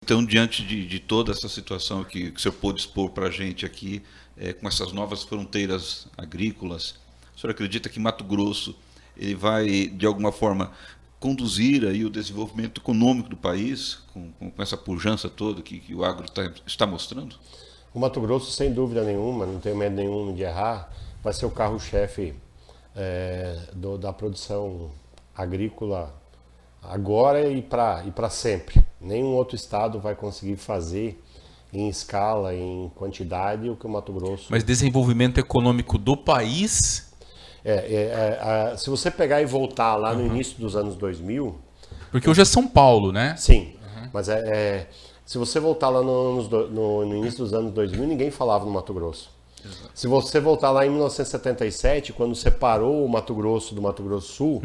Então, diante de toda essa situação que o senhor pôde expor para a gente aqui, com essas novas fronteiras agrícolas, o senhor acredita que Mato Grosso ele vai, de alguma forma, conduzir aí o desenvolvimento econômico do país, com essa pujança toda que o agro está mostrando? O Mato Grosso, sem dúvida nenhuma, não tenho medo nenhum de errar, vai ser o carro-chefe da produção agrícola agora e para sempre. Nenhum outro estado vai conseguir fazer em escala, em quantidade, o que o Mato Grosso. Mas desenvolvimento econômico do país? Se você pegar e voltar lá no início dos anos 2000, Porque hoje é São Paulo, né? sim, mas se você voltar lá no início dos anos 2000, ninguém falava no Mato Grosso. Se você voltar lá em 1977, quando separou o Mato Grosso do Mato Grosso Sul,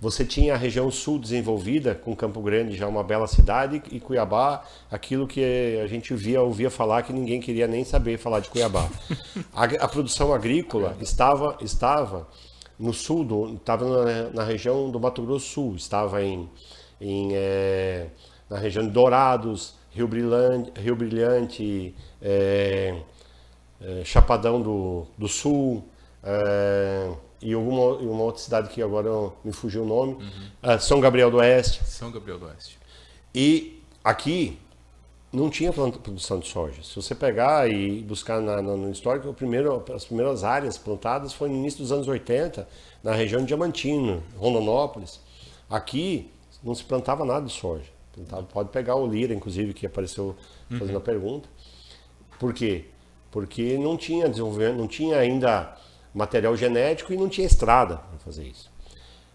você tinha a região sul desenvolvida, com Campo Grande já uma bela cidade, e Cuiabá, aquilo que a gente ouvia falar que ninguém queria nem saber falar de Cuiabá. A produção agrícola estava no sul, estava na região do Mato Grosso Sul, estava na região de Dourados, Rio Brilhante, Chapadão do Sul, e uma outra cidade que agora me fugiu o nome, São Gabriel do Oeste. São Gabriel do Oeste. E aqui não tinha produção de soja. Se você pegar e buscar no histórico, as primeiras áreas plantadas foi no início dos anos 80, na região de Diamantino, Rondonópolis. Aqui não se plantava nada de soja. Pode pegar o Lira, inclusive, que apareceu fazendo a pergunta. Por quê? Porque não tinha desenvolvimento, não tinha ainda material genético e não tinha estrada para fazer isso.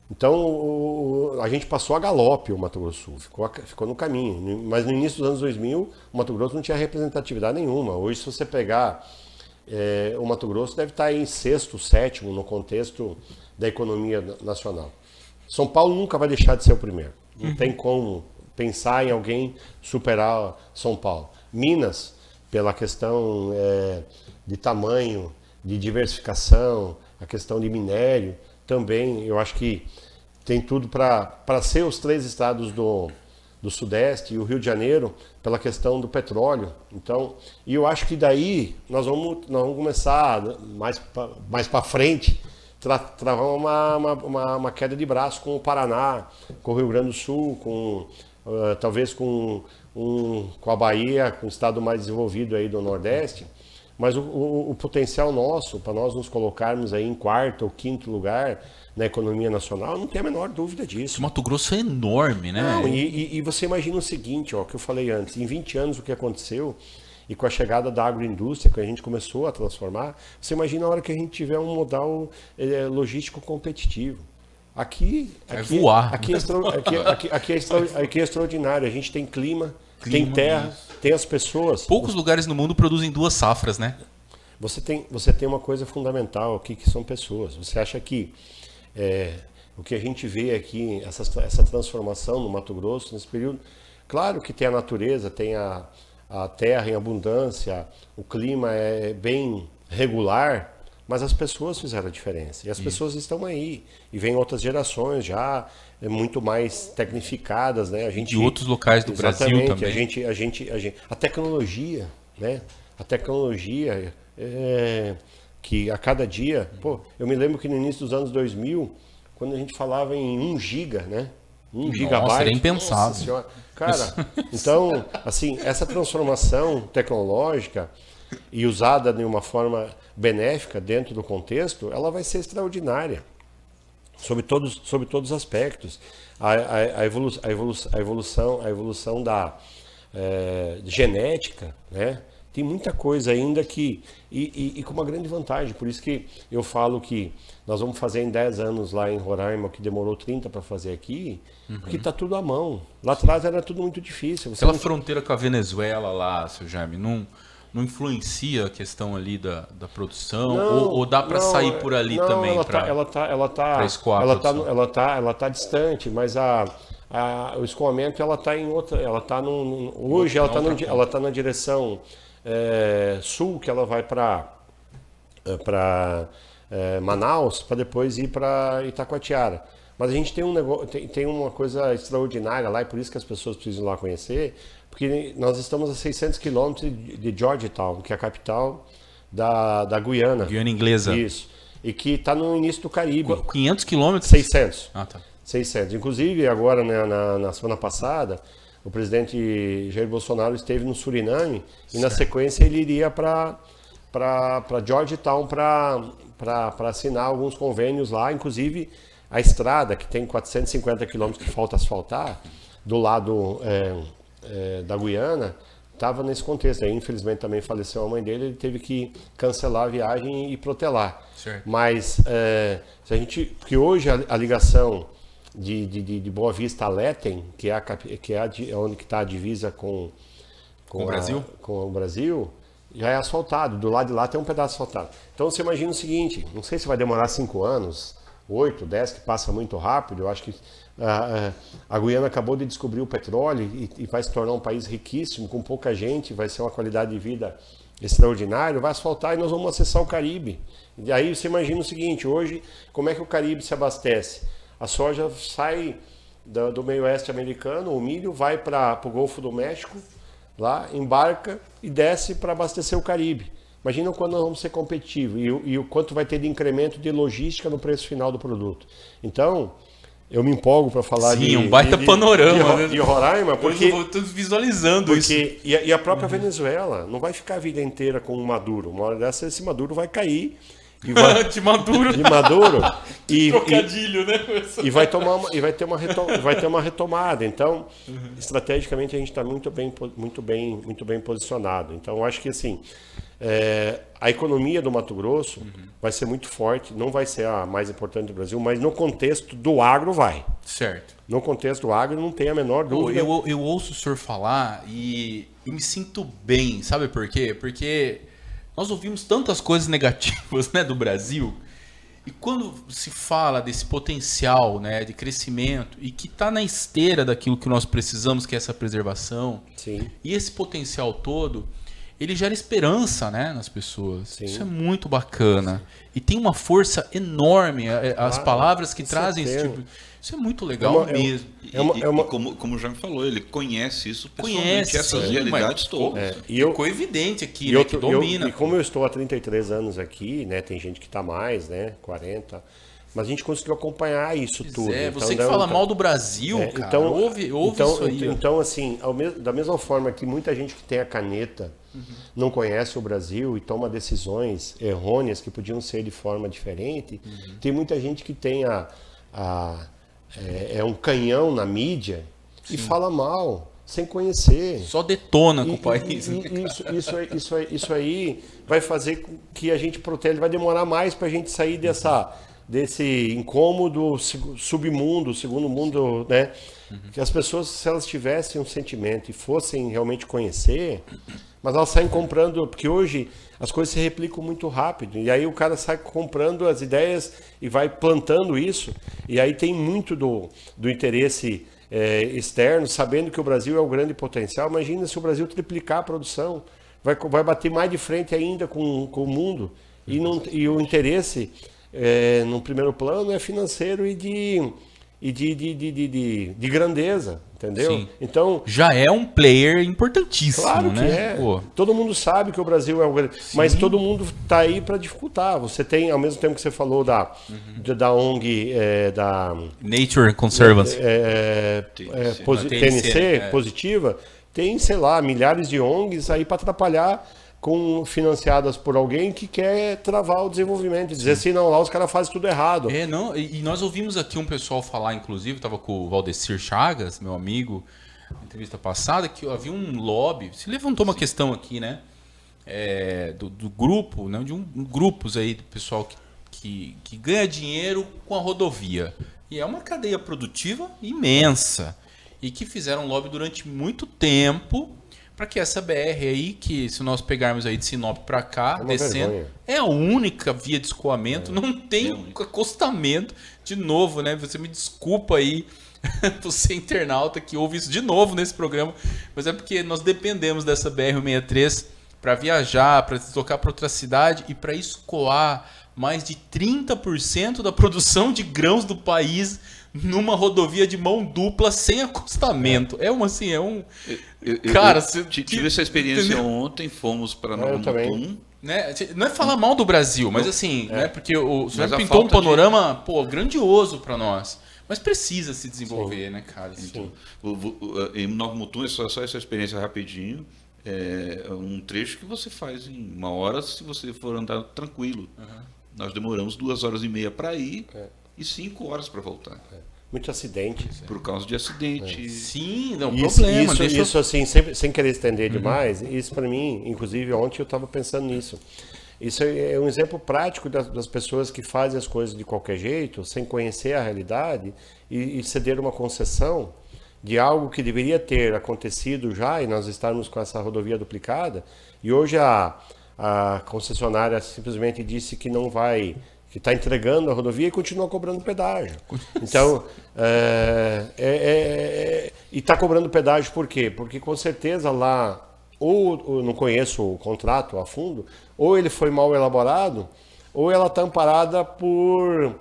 Então a gente passou a galope o Mato Grosso Sul, ficou no caminho. Mas no início dos anos 2000, o Mato Grosso não tinha representatividade nenhuma. Hoje, se você pegar, o Mato Grosso deve estar em sexto, sétimo no contexto da economia nacional. São Paulo nunca vai deixar de ser o primeiro. Não tem como pensar em alguém superar São Paulo. Minas, pela questão de tamanho, de diversificação, a questão de minério, também eu acho que tem tudo para ser os três estados do Sudeste e o Rio de Janeiro pela questão do petróleo. Então, e eu acho que daí nós vamos começar mais para frente travar uma queda de braço com o Paraná, com o Rio Grande do Sul, talvez com a Bahia, com o estado mais desenvolvido aí do Nordeste. Mas o potencial nosso, para nós nos colocarmos aí em quarto ou quinto lugar na economia nacional, não tem a menor dúvida disso. O Mato Grosso é enorme, né? Não, e você imagina o seguinte, ó, que eu falei antes, em 20 anos o que aconteceu, e com a chegada da agroindústria, que a gente começou a transformar, você imagina a hora que a gente tiver um modal logístico competitivo. Aqui voar. Aqui é extraordinário. A gente tem clima, tem terra, tem as pessoas. Poucos lugares no mundo produzem 2 safras, né? Você tem uma coisa fundamental aqui, que são pessoas. Você acha que o que a gente vê aqui, essa transformação no Mato Grosso, nesse período, claro que tem a natureza, tem a terra em abundância, o clima é bem regular, mas as pessoas fizeram a diferença. E as pessoas estão aí. E vem outras gerações já muito mais tecnificadas, né? De outros locais do Brasil também. A tecnologia, né? A tecnologia que a cada dia... Pô, eu me lembro que no início dos anos 2000, quando a gente falava em 1 giga, né? 1 gigabyte. Era impensável. Nossa senhora. Cara, então, assim, essa transformação tecnológica e usada de uma forma benéfica dentro do contexto, ela vai ser extraordinária, sob todos os aspectos. A evolução da genética, né? Tem muita coisa ainda e com uma grande vantagem. Por isso que eu falo que nós vamos fazer em 10 anos lá em Roraima, que demorou 30 para fazer aqui, porque está tudo à mão. Lá atrás era tudo muito difícil. Aquela fronteira com a Venezuela lá, seu Jaime, não influencia a questão ali da produção? Ou dá para sair por ali também? Ela tá distante, mas o escoamento ela tá em outra, hoje ela tá na direção sul, que ela vai para Manaus, para depois ir para Itacoatiara. Mas a gente tem tem uma coisa extraordinária lá, e por isso que as pessoas precisam ir lá conhecer, porque nós estamos a 600 quilômetros de Georgetown, que é a capital da Guiana. Guiana Inglesa. Isso. E que está no início do Caribe. 500 quilômetros? 600. Ah, tá. 600. Inclusive, agora, né, na semana passada, o presidente Jair Bolsonaro esteve no Suriname e, na sequência, ele iria para Georgetown para assinar alguns convênios lá, inclusive a estrada, que tem 450 quilômetros que falta asfaltar, do lado da Guiana, estava nesse contexto. Aí, infelizmente, também faleceu a mãe dele, ele teve que cancelar a viagem e protelar. Certo. Mas, se a gente, porque hoje a ligação de Boa Vista a Letem, que é onde está a divisa com o Brasil? Com o Brasil, já é asfaltado. Do lado de lá tem um pedaço asfaltado. Então você imagina o seguinte, não sei se vai demorar 5 anos, 8, 10, que passa muito rápido. Eu acho que a Guiana acabou de descobrir o petróleo e vai se tornar um país riquíssimo, com pouca gente, vai ser uma qualidade de vida extraordinária, vai asfaltar e nós vamos acessar o Caribe. E aí você imagina o seguinte, hoje, como é que o Caribe se abastece? A soja sai do meio oeste americano, o milho vai para o Golfo do México, lá embarca e desce para abastecer o Caribe. Imagina quando nós vamos ser competitivos e o quanto vai ter de incremento de logística no preço final do produto. Então, eu me empolgo para falar um baita panorama de Roraima, porque eu estou visualizando isso. E a própria Venezuela não vai ficar a vida inteira com o Maduro. Uma hora dessa, esse Maduro vai cair. E vai, de Maduro. Trocadilho, né? E vai ter uma retomada. Então, estrategicamente a gente está muito bem posicionado. Então, eu acho que assim, a economia do Mato Grosso vai ser muito forte, não vai ser a mais importante do Brasil, mas no contexto do agro vai. Certo. No contexto do agro não tem a menor dúvida. Eu ouço o senhor falar e me sinto bem, sabe por quê? Porque nós ouvimos tantas coisas negativas, né, do Brasil, e quando se fala desse potencial, né, de crescimento e que está na esteira daquilo que nós precisamos, que é essa preservação, Sim. E esse potencial todo, ele gera esperança, né, nas pessoas. Sim. Isso é muito bacana. E tem uma força enorme, as palavras que trazem esse tipo. Isso é muito legal mesmo. Como o Jaime falou, ele conhece isso pessoalmente, essas realidades todas. Ficou evidente aqui, né, que domina. E como eu estou há 33 anos aqui, né, tem gente que está mais, né, 40, mas a gente conseguiu acompanhar isso tudo. Você que fala mal do Brasil, cara, então, ouve isso aí. Então, assim, da mesma forma que muita gente que tem a caneta não conhece o Brasil e toma decisões errôneas que podiam ser de forma diferente, tem muita gente que tem um canhão na mídia e fala mal, sem conhecer. Só detona com o país. Isso aí vai fazer com que a gente proteja, vai demorar mais para a gente sair desse incômodo submundo, segundo mundo, né? Que as pessoas, se elas tivessem um sentimento e fossem realmente conhecer, mas elas saem comprando, porque hoje as coisas se replicam muito rápido, e aí o cara sai comprando as ideias e vai plantando isso, e aí tem muito do interesse externo, sabendo que o Brasil é o grande potencial. Imagina se o Brasil triplicar a produção, vai bater mais de frente ainda com o mundo, e o interesse no primeiro plano é financeiro e de grandeza, entendeu? Sim. Então já é um player importantíssimo, claro que né? Todo mundo sabe que o Brasil é o grande, mas todo mundo está aí para dificultar. Você tem, ao mesmo tempo que você falou da ONG, da Nature Conservancy, TNC positiva, tem, sei lá, milhares de ONGs aí para atrapalhar, financiadas por alguém que quer travar o desenvolvimento, dizer assim, não, lá os caras fazem tudo errado. E nós ouvimos aqui um pessoal falar, inclusive, estava com o Valdecir Chagas, meu amigo, na entrevista passada, que havia um lobby, se levantou uma questão aqui, né, do grupo, né, de grupos aí do pessoal que ganha dinheiro com a rodovia. E é uma cadeia produtiva imensa, e que fizeram lobby durante muito tempo para que essa BR aí, que se nós pegarmos aí de Sinop para cá, descendo, é a única via de escoamento, não tem acostamento. De novo, né? Você me desculpa aí, você internauta que ouve isso de novo nesse programa, mas é porque nós dependemos dessa BR-163 para viajar, para deslocar para outra cidade e para escoar mais de 30% da produção de grãos do país numa rodovia de mão dupla sem acostamento. Cara, tive essa experiência ontem, fomos para Nova Mutum. Né? Não é falar mal do Brasil, mas assim, né? Porque você Mas pintou um panorama grandioso para nós. Mas precisa se desenvolver, né, cara? Então, em Nova Mutum, é só essa experiência rapidinho. É um trecho que você faz em 1 hora se você for andar tranquilo. Nós demoramos 2h30 para ir e 5 horas para voltar. Muito acidente. Por causa de acidente. Sim, não, Isso, problema. Isso assim, sem querer estender demais, isso para mim, inclusive ontem eu estava pensando nisso. Isso é um exemplo prático das pessoas que fazem as coisas de qualquer jeito, sem conhecer a realidade e ceder uma concessão de algo que deveria ter acontecido já e nós estarmos com essa rodovia duplicada. E hoje a concessionária simplesmente disse que não vai, que está entregando a rodovia e continua cobrando pedágio. Então, e está cobrando pedágio por quê? Porque com certeza lá, ou eu não conheço o contrato a fundo, ou ele foi mal elaborado, ou ela está amparada por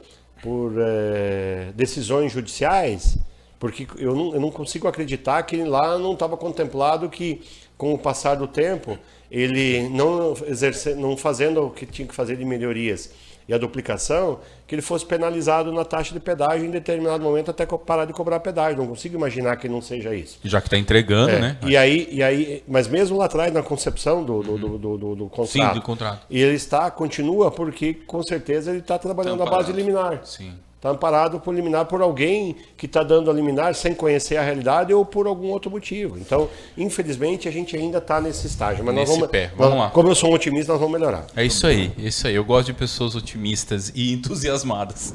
decisões judiciais, porque eu não consigo acreditar que lá não estava contemplado que, com o passar do tempo, ele não fazendo o que tinha que fazer de melhorias e a duplicação, que ele fosse penalizado na taxa de pedágio em determinado momento até parar de cobrar pedágio. Não consigo imaginar que não seja isso. Já que está entregando, né? E aí, mas mesmo lá atrás, na concepção do contrato. Sim, do contrato. E ele continua porque, com certeza, ele está trabalhando à base liminar. Sim. Está amparado por liminar por alguém que está dando a liminar sem conhecer a realidade ou por algum outro motivo. Então, infelizmente, a gente ainda está nesse estágio. Mas vamos lá. Como eu sou um otimista, nós vamos melhorar. É isso aí, isso aí. Eu gosto de pessoas otimistas e entusiasmadas.